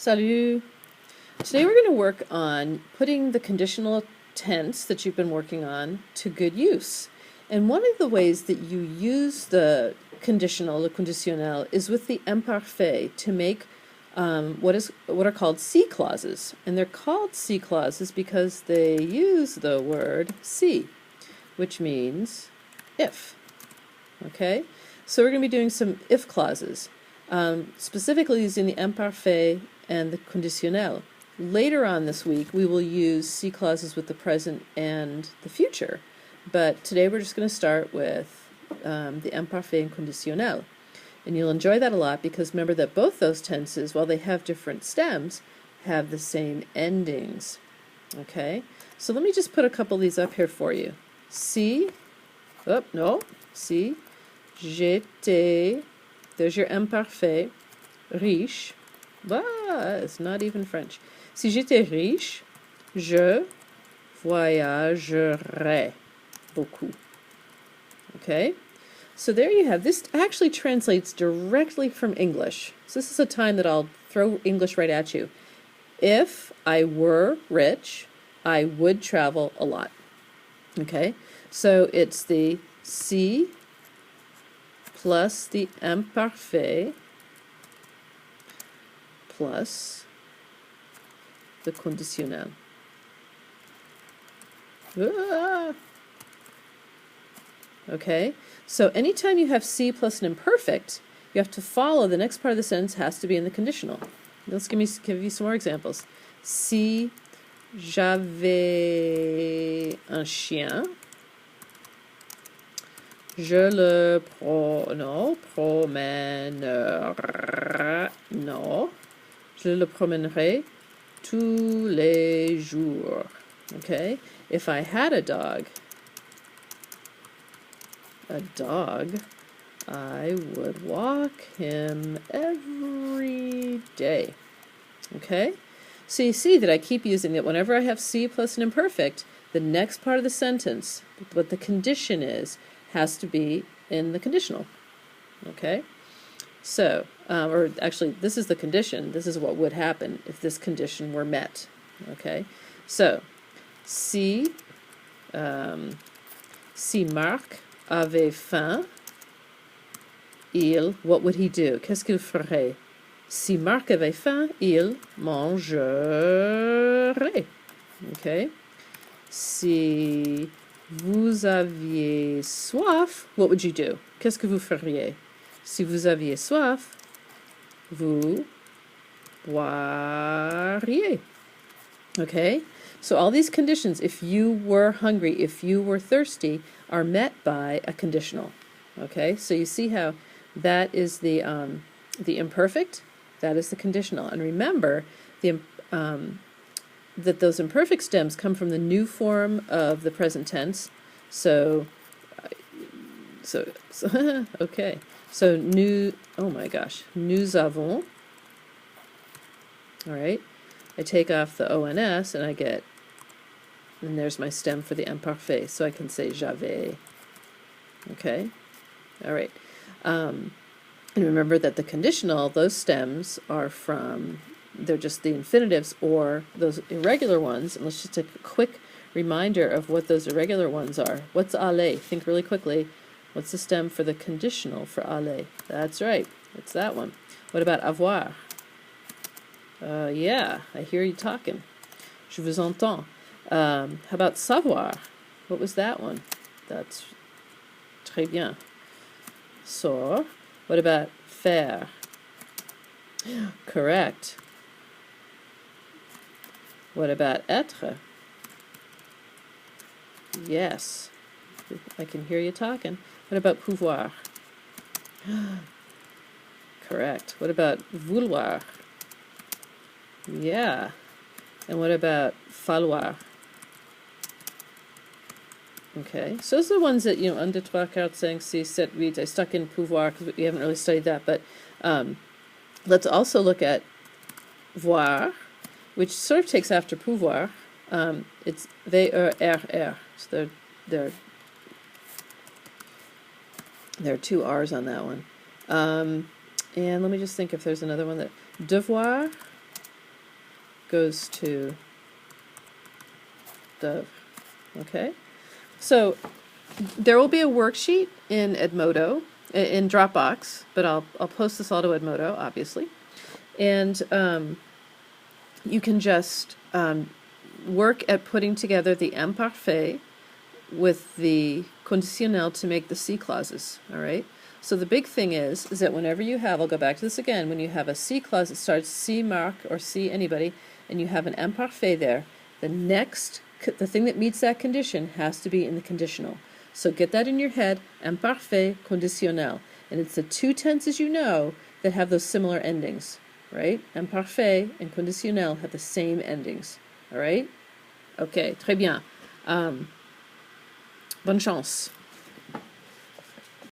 Salut! Today we're going to work on putting the conditional tense that you've been working on to good use. And one of the ways that you use the conditional, le conditionnel, is with the imparfait to make what are called si clauses. And they're called si clauses because they use the word si, which means if. Okay? So we're going to be doing some if clauses, specifically using the imparfait and the conditionnel. Later on this week, we will use si clauses with the present and the future. But today we're just going to start with the imparfait and conditionnel. And you'll enjoy that a lot because remember that both those tenses, while they have different stems, have the same endings. Okay? So let me just put a couple of these up here for you. Si, si, j'étais, there's your imparfait, riche, it's not even French. Si j'étais riche, je voyagerais beaucoup. Okay? So there you have. This actually translates directly from English. So this is a time that I'll throw English right at you. If I were rich, I would travel a lot. Okay? So it's the si plus the imparfait plus the conditionnel. Okay, so anytime you have si plus an imperfect, you have to follow the next part of the sentence has to be in the conditional. Let's give you some more examples. Si j'avais un chien, je le promènerai tous les jours. Okay? If I had a dog, I would walk him every day. Okay? So you see that I keep using it whenever I have si plus an imperfect, the next part of the sentence, what the condition is, has to be in the conditional. Okay? So, or actually, this is the condition. This is what would happen if this condition were met. Okay? So, si Marc avait faim, what would he do? Qu'est-ce qu'il ferait? Si Marc avait faim, il mangerait. Okay? Si vous aviez soif, what would you do? Qu'est-ce que vous feriez? Si vous aviez soif, vous boiriez. Okay? So all these conditions, if you were hungry, if you were thirsty, are met by a conditional. Okay? So you see how that is the imperfect, that is the conditional. And remember that those imperfect stems come from the new form of the present tense. So okay. So nous avons. All right. I take off the ONS and and there's my stem for the imparfait. So I can say j'avais. Okay. All right. And remember that the conditional, those stems are they're just the infinitives or those irregular ones. And let's just take a quick reminder of what those irregular ones are. What's aller? Think really quickly. What's the stem for the conditional for aller? That's right. It's that one. What about avoir? Yeah, I hear you talking. Je vous entends. How about savoir? What was that one? That's très bien. So, what about faire? Correct. What about être? Yes. I can hear you talking. What about pouvoir? Correct. What about vouloir? Yeah. And what about falloir? Okay. So those are the ones that, 1, 2, 3, 4, 5, 6, 7, 8. I stuck in pouvoir because we haven't really studied that. But let's also look at voir, which sort of takes after pouvoir. It's V-E-R-R. So there are two R's on that one. And let me just think if there's another one that devoir. goes to d'oeuvre. Okay? So there will be a worksheet in Edmodo, in Dropbox, but I'll post this all to Edmodo, obviously. And you can just work at putting together the imparfait with the conditionnel to make the C clauses, all right? So the big thing is that whenever you have, I'll go back to this again, when you have a C clause that starts C Marc or C anybody, and you have an imparfait there, the thing that meets that condition has to be in the conditional. So get that in your head, imparfait, conditionnel. And it's the two tenses you know that have those similar endings, right? Imparfait and conditionnel have the same endings, all right? Okay, très bien. Bonne chance.